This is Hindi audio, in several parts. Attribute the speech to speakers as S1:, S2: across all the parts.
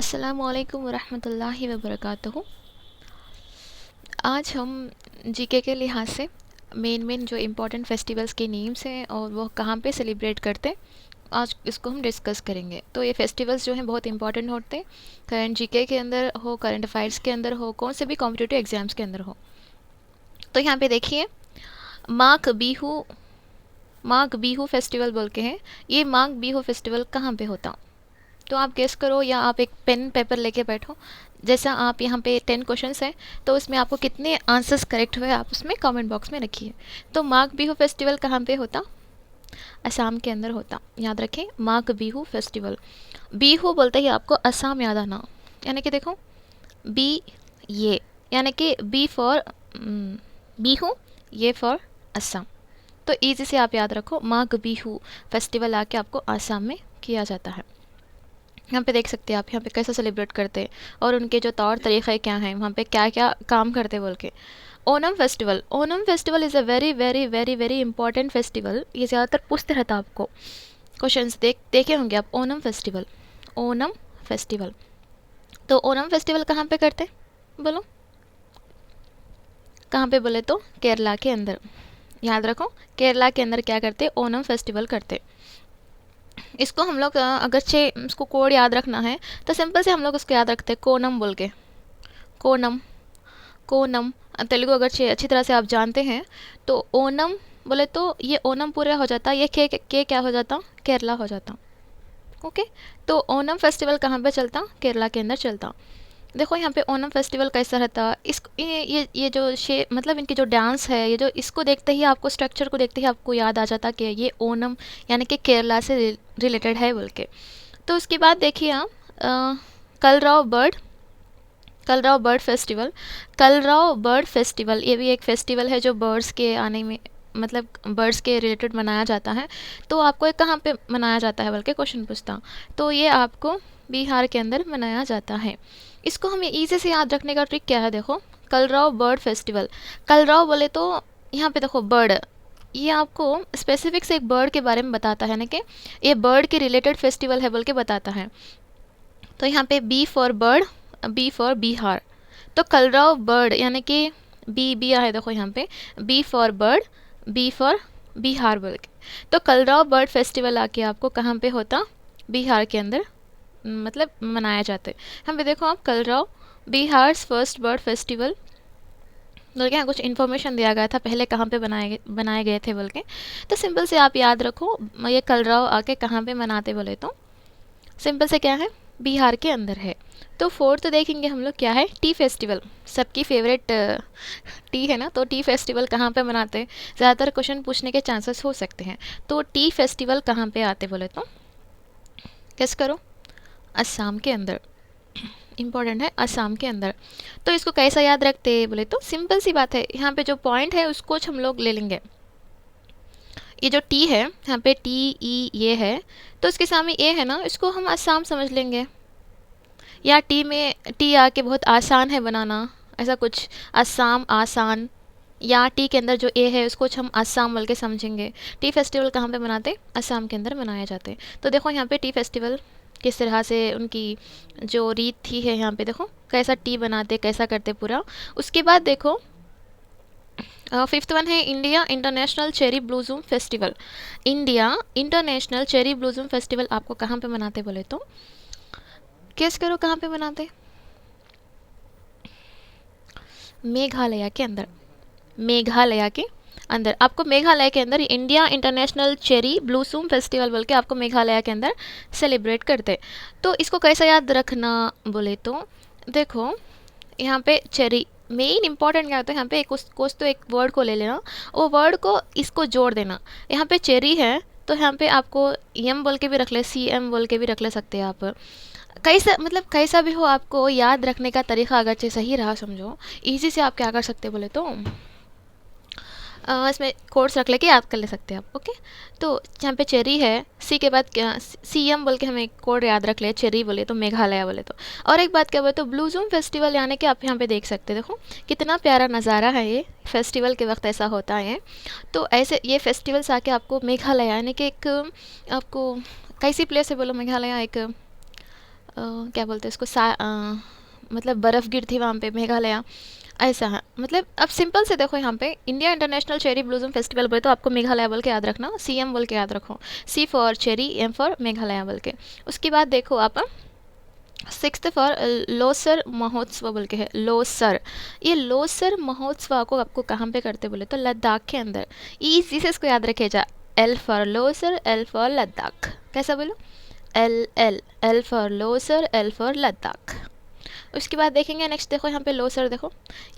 S1: अस्सलामुअलैकुम वरहमतुल्लाहि वबरकातुहू। आज हम जीके के लिहाज से मेन जो इम्पोर्टेंट फेस्टिवल्स के नेम्स हैं और वो कहाँ पे सेलिब्रेट करते हैं, आज इसको हम डिस्कस करेंगे। तो ये फेस्टिवल्स जो हैं बहुत इंपॉर्टेंट होते हैं, करंट जीके के अंदर हो, करंट अफेयर्स के अंदर हो, कौन से भी कॉम्पिटिटिव एग्जाम्स के अंदर हो। तो यहाँ पे देखिए, माघ बिहू फेस्टिवल बोल के हैं। ये माघ बिहू फेस्टिवल कहाँ पे होता? तो आप गेस करो, या आप एक पेन पेपर लेके बैठो। जैसा आप यहाँ पे 10 क्वेश्चंस हैं, तो उसमें आपको कितने आंसर्स करेक्ट हुए आप उसमें कमेंट बॉक्स में रखिए। तो माघ बिहू फेस्टिवल कहाँ पे होता? असम के अंदर होता। याद रखें, माघ बिहू फेस्टिवल। बिहू बोलते ही आपको असम याद आना, यानी कि देखो बी, ये यानी कि बी फॉर बिहू, ये फॉर असम। तो इजी से आप याद रखो, माघ बिहू फेस्टिवल आके आपको असम में किया जाता है। यहाँ पे देख सकते हैं आप, यहाँ पे कैसे सेलिब्रेट करते हैं और उनके जो तौर तरीक़े क्या हैं, वहाँ पे क्या क्या काम करते बोल के। Onam festival is a very very very very important festival. ये ज़्यादातर पूछते रहता आपको, क्वेश्चंस देखे होंगे आप। ओनम फेस्टिवल। तो ओनम फेस्टिवल कहाँ पे करते हैं बोलो? कहाँ पे बोले तो केरला के अंदर। याद रखो, केरला के अंदर क्या करते? ओनम फेस्टिवल करते। इसको हम लोग अगर इसको कोड याद रखना है तो सिंपल से हम लोग उसको याद रखते हैं कोनम बोल के। कोनम तेलुगु अगर अच्छी तरह से आप जानते हैं तो ओनम बोले तो ये ओनम पूरा हो जाता, ये के क्या हो जाता? केरला हो जाता। ओके, तो ओनम फेस्टिवल कहाँ पे चलता? केरला के अंदर चलता। देखो यहाँ पे ओनम फेस्टिवल कैसा रहता, इस ये जो मतलब इनकी जो डांस है, ये जो इसको देखते ही आपको, स्ट्रक्चर को देखते ही आपको याद आ जाता कि ये ओनम यानी कि केरला से रिलेटेड है बोल के। तो उसके बाद देखिए आप कलराव बर्ड फेस्टिवल, ये भी एक फेस्टिवल है जो बर्ड्स के आने में, मतलब बर्ड्स के रिलेटेड मनाया जाता है। तो आपको ये कहाँ पे मनाया जाता है बल्कि क्वेश्चन पूछता, तो ये आपको बिहार के अंदर मनाया जाता है। इसको हमें ईजी से याद रखने का ट्रिक क्या है? देखो, कलराव बर्ड फेस्टिवल। कलराव बोले तो यहाँ पे देखो बर्ड, ये आपको स्पेसिफिक से एक बर्ड के बारे में बताता है ना, कि ये बर्ड के रिलेटेड फेस्टिवल है बोल के बताता है। तो यहाँ पे B for bird, B for Bihar. तो कलराव बर्ड यानी कि बी है, देखो यहाँ पे B for bird, B for Bihar बोल के। तो कलराव बर्ड फेस्टिवल आके आपको कहाँ पे होता? बिहार के अंदर मतलब मनाया जाता है। यहाँ पे देखो आप, Kalrav Bihar's first bird festival बोल के यहाँ कुछ इन्फॉर्मेशन दिया गया था पहले कहाँ पे बनाए गए थे बोल के। तो सिंपल से आप याद रखो, ये कलराव आके कहाँ पे मनाते बोले तो सिंपल से क्या है? बिहार के अंदर है। तो फोर्थ देखेंगे हम लोग, क्या है? T festival. सबकी फेवरेट टी है ना, तो टी फेस्टिवल कहाँ पे मनाते हैं? ज़्यादातर क्वेश्चन पूछने के चांसेस हो सकते हैं। तो टी फेस्टिवल कहाँ पे आते बोले तो गेस करो? असम के अंदर। इम्पॉर्टेंट है, असम के अंदर। तो इसको कैसा याद रखते बोले तो सिंपल सी बात है, यहाँ पे जो पॉइंट है उसको हम लोग ले लेंगे। ये जो टी है, यहाँ पे टी ई ये है, तो इसके सामने ए है ना, इसको हम आसाम समझ लेंगे। या टी में टी आके बहुत आसान है बनाना, ऐसा कुछ, असम आसान। या टी के अंदर जो ए है उसको हम असम बोल के समझेंगे। टी फेस्टिवल कहाँ पे मनाते? असम के अंदर मनाए जाते। तो देखो यहाँ पे टी फेस्टिवल किस तरह से उनकी जो रीत थी है, यहाँ पे देखो कैसा टी बनाते, कैसा करते पूरा। उसके बाद देखो फिफ्थ वन है India international cherry blossom festival. India international cherry blossom festival आपको कहाँ पे मनाते बोले तो गेस करो कहाँ पे मनाते? मेघालय के अंदर। मेघालय के अंदर आपको, मेघालय के अंदर इंडिया इंटरनेशनल चेरी ब्लूसूम फेस्टिवल बोल के आपको मेघालय के अंदर सेलिब्रेट करते। तो इसको कैसा याद रखना बोले तो देखो, यहाँ पे चेरी मेन इंपॉर्टेंट क्या होता है, यहाँ पे कुछ तो एक वर्ड को ले लेना, वो वर्ड को इसको जोड़ देना। यहाँ पे चेरी है तो यहाँ पे आपको एम बोल के भी रख ले, सी एम बोल के भी रख ले सकते हैं आप। कैसा मतलब कैसा भी हो, आपको याद रखने का तरीका अगरचे सही रहा समझो, इजी से आप क्या कर सकते बोले तो इसमें कोड्स रख लेके याद कर ले सकते हैं आप। ओके, तो यहाँ पे चेरी है, सी के बाद क्या, सी एम बोल के हमें कोड याद रख ले, चेरी बोले तो मेघालय बोले तो। और एक बात क्या बोले तो ब्लूजूम फेस्टिवल, यानी कि आप यहाँ पे देख सकते हैं, देखो कितना प्यारा नज़ारा है, ये फेस्टिवल के वक्त ऐसा होता है। तो ऐसे ये फेस्टिवल्स आके आपको मेघालय यानी कि एक आपको कैसी प्लेस है बोलो? मेघालय एक क्या बोलते हैं इसको, मतलब बर्फ़ गिरती वहाँ पे मेघालय, ऐसा है। मतलब अब सिंपल से देखो, यहाँ पे India international cherry blossom festival बोले तो आपको मेघालय बोल के याद रखना, CM बोल के याद रखो, C for cherry, M for Meghalaya बोल के। उसके बाद देखो आप, 6th फॉर लोसर महोत्सव बोल के है, लोसर। ये लोसर महोत्सव को आपको कहाँ पे करते बोले तो लद्दाख के अंदर। इसी से इसको याद रखे जा, L for Losar, L for Ladakh. कैसा बोलो, L for Losar, L for Ladakh. उसके बाद देखेंगे नेक्स्ट, देखो यहाँ पे लोसर, देखो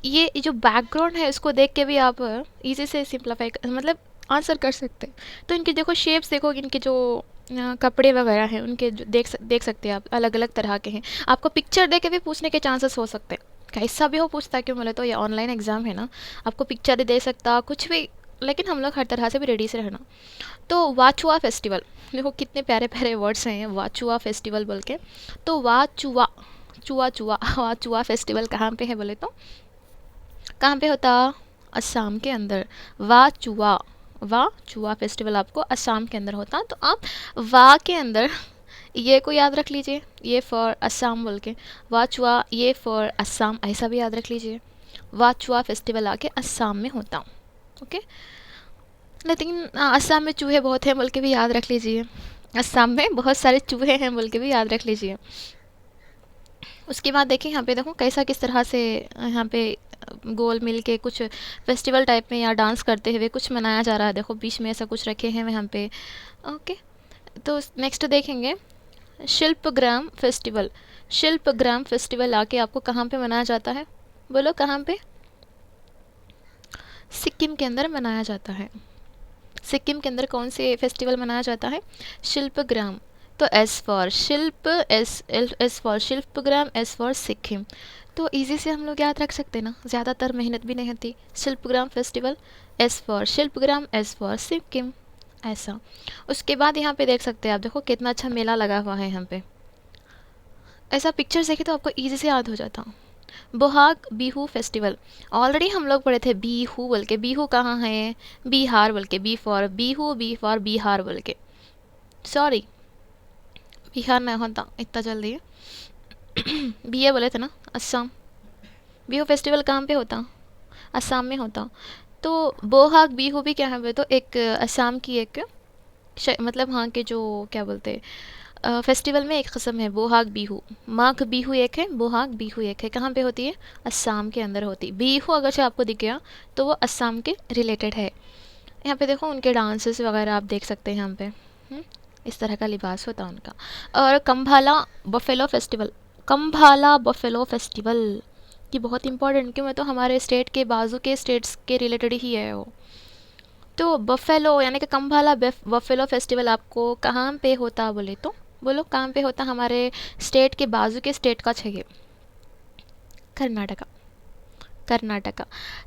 S1: ये जो बैकग्राउंड है इसको देख के भी आप इजी से सिंप्लीफाई मतलब आंसर कर सकते हैं। तो इनके देखो शेप्स, देखो इनके जो कपड़े वगैरह हैं उनके देख सकते हैं आप, अलग अलग तरह के हैं। आपको पिक्चर देख के भी पूछने के चांसेस हो सकते हैं, कैसा भी हो पूछता है, क्यों बोले तो ये ऑनलाइन एग्ज़ाम है ना, आपको पिक्चर ही दे सकता कुछ भी, लेकिन हम लोग हर तरह से भी रेडी से रहना। तो वाचुआ फेस्टिवल, देखो कितने प्यारे प्यारे वर्ड्स हैं वाचुआ फेस्टिवल बोल के। तो वाचुआ, चुआ चुआ, वाचुआ फेस्टिवल कहाँ पे है बोले तो, कहाँ पे होता, असम के अंदर। वाचुआ, वाचुआ फेस्टिवल आपको असम के अंदर होता। तो आप वा के अंदर ये को याद रख लीजिए, ये फॉर असम बोल के, वाचुआ ये फॉर असम, ऐसा भी याद रख लीजिए। वाचुआ फेस्टिवल आके असम में होता, ओके। लेकिन असम में चूहे बहुत हैं बोल के भी याद रख लीजिए, असम में बहुत सारे चूहे हैं बोल के भी याद रख लीजिए। उसके बाद देखिए यहाँ पे, देखो कैसा किस तरह से यहाँ पे गोल मिल के कुछ फेस्टिवल टाइप में या डांस करते हुए कुछ मनाया जा रहा है। देखो बीच में ऐसा कुछ रखे हैं यहाँ पे, ओके। तो नेक्स्ट देखेंगे शिल्पग्राम फेस्टिवल। शिल्पग्राम फेस्टिवल आके आपको कहाँ पे मनाया जाता है बोलो, कहाँ पे, सिक्किम के अंदर मनाया जाता है। सिक्किम के अंदर कौन से फेस्टिवल मनाया जाता है, शिल्पग्राम। तो S फॉर शिल्प, S for Shilpgram, S for Sikkim. तो इजी से हम लोग याद रख सकते हैं ना, ज़्यादातर मेहनत भी नहीं होती। Shilpgram festival, S for Shilpgram, S for Sikkim, ऐसा। उसके बाद यहाँ पे देख सकते हैं आप, देखो कितना अच्छा मेला लगा हुआ है यहाँ पे, ऐसा पिक्चर देखे तो आपको ईजी से याद हो जाता। बोहाग बिहू फेस्टिवल, ऑलरेडी हम लोग पढ़े थे बिहू बोल के, बिहू कहाँ है, बिहार बोल के, B for Bihu, B for Bihar बोल के, सॉरी बिहार नहीं होता इतना जल्दी, बीए बोले थे ना, असम। बिहू फेस्टिवल कहाँ पे होता, असम में होता। तो बोहाग बिहू भी क्या है तो एक असम की एक मतलब हाँ के जो क्या बोलते फेस्टिवल में एक किस्म है बोहाग बिहू। माघ बिहू एक है, बोहाग बिहू एक है। कहाँ पे होती है, असम के अंदर होती। बिहू अगर से आपको दिख गया तो वो असम के रिलेटेड है। यहाँ पे देखो उनके डांसेस वगैरह आप देख सकते हैं यहाँ पे, इस तरह का लिबास होता है उनका। और कंभाला बफेलो फेस्टिवल, कंभाला बफेलो फेस्टिवल ये बहुत इंपॉर्टेंट, क्यों है तो हमारे स्टेट के बाजू के स्टेट्स के रिलेटेड ही है वो। तो बफेलो यानी कि कंभाला बफेलो फेस्टिवल आपको कहाँ पे होता बोले तो बोलो, कहाँ पे होता, हमारे स्टेट के बाजू के स्टेट का चाहिए, कर्नाटका। कर्नाटका,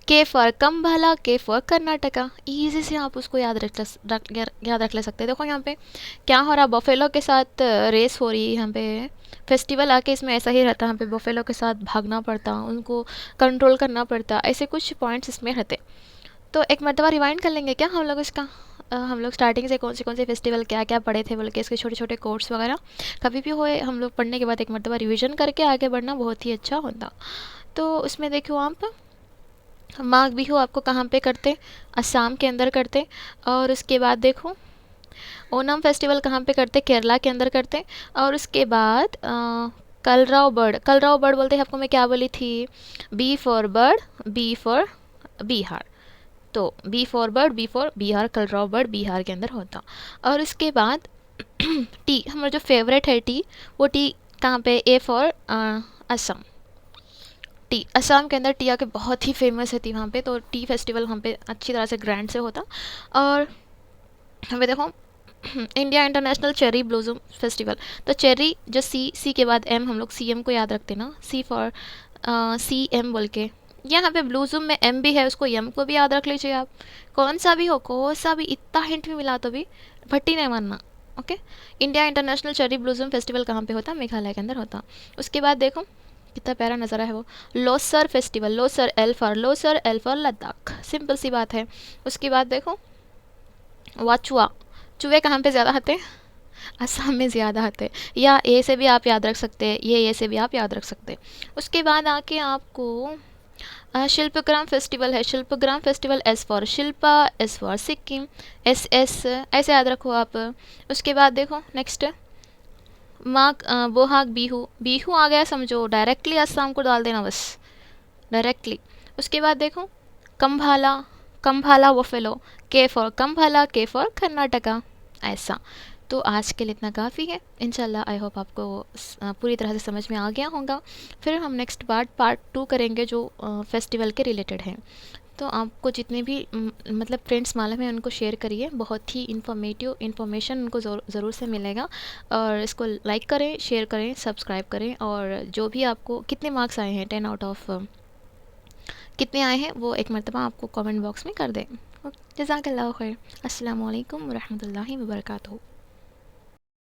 S1: के फॉर कंभाला, के फॉर कर्नाटका। इजी से आप उसको याद रख ले सकते हैं। देखो यहाँ पे क्या हो रहा, बफेलो के साथ रेस हो रही है यहाँ पे, फेस्टिवल आके इसमें ऐसा ही रहता है, यहाँ पे बफेलो के साथ भागना पड़ता, उनको कंट्रोल करना पड़ता, ऐसे कुछ पॉइंट्स इसमें रहते। तो एक मरतबा रिवाइंड कर लेंगे क्या हम लोग इसका, हम लोग स्टार्टिंग से कौन से फेस्टिवल क्या क्या पढ़े थे बोल के, इसके छोटे छोटे कोर्स वगैरह कभी भी होए, हम लोग पढ़ने के बाद एक मरतबा रिविज़न करके आगे बढ़ना बहुत ही अच्छा होता। तो उसमें देखो आप, माघ बिहू आपको कहाँ पे करते, असम के अंदर करते। और उसके बाद देखो ओनम फेस्टिवल कहाँ पे करते, केरला के अंदर करते। और उसके बाद कलराव बर्ड, कलराव बर्ड बोलते हैं आपको, मैं क्या बोली थी, B for bird, B for Bihar. तो B for bird, B for Bihar, कलराव बर्ड बिहार के अंदर होता। और उसके बाद टी, हमारा जो फेवरेट है टी, वो टी कहाँ पे, A for Assam. T Assam के अंदर टी आके बहुत ही फेमस है थी वहाँ पे, तो टी फेस्टिवल वहाँ पे अच्छी तरह से ग्रैंड से होता। और हमें देखो India international cherry blossom festival, तो चेरी जो सी के बाद एम, हम लोग CM को याद रखते ना, C फॉर CM बोल के। यहाँ पे ब्लूजूम में M भी है, उसको M को भी याद रख लीजिए आप, कौन सा भी हो, कौन सा भी, इतना हिंट भी मिला तो भी भट्टी नहीं मानना, okay. India international cherry blossom festival कहाँ पे होता, मेघालय के अंदर होता। उसके बाद देखो कितना प्यारा नज़ारा है वो, Losar festival, Losar L for Losar, L for Ladakh, simple सी बात है। उसके बाद देखो वाचुआ, चूहे कहाँ पे ज़्यादा आते हैं, असम में ज़्यादा आते हैं, या ए से भी आप याद रख सकते हैं, ये ए से भी आप याद रख सकते हैं। उसके बाद आके आपको शिल्पग्राम फेस्टिवल है, Shilpgram festival, S for Shilpa, S for Sikkim, S S ऐसे याद रखो आप। उसके बाद देखो नेक्स्ट माघ, बोहाग बिहू, बिहू आ गया समझो, डायरेक्टली असम को डाल देना बस, डायरेक्टली। उसके बाद देखो कंभाला, कंभाला वफेलो, के फॉर कंभाला, के फॉर कर्नाटका, ऐसा। तो आज के लिए इतना काफ़ी है। इंशाल्लाह आई होप आपको पूरी तरह से समझ में आ गया होगा। फिर हम नेक्स्ट पार्ट 2 करेंगे जो फेस्टिवल के रिलेटेड है। तो आपको जितने भी मतलब फ्रेंड्स मालूम है उनको शेयर करिए, बहुत ही इन्फॉर्मेटिव इन्फॉर्मेशन उनको ज़रूर से मिलेगा। और इसको लाइक करें, शेयर करें, सब्सक्राइब करें, और जो भी आपको कितने मार्क्स आए हैं 10 आउट ऑफ कितने आए हैं वो एक मरतबा आपको कमेंट बॉक्स में कर दें। जज़ाकल्लाहु खैर। अस्सलामु अलैकुम वरहमतुल्लाहि वबरकातुहू।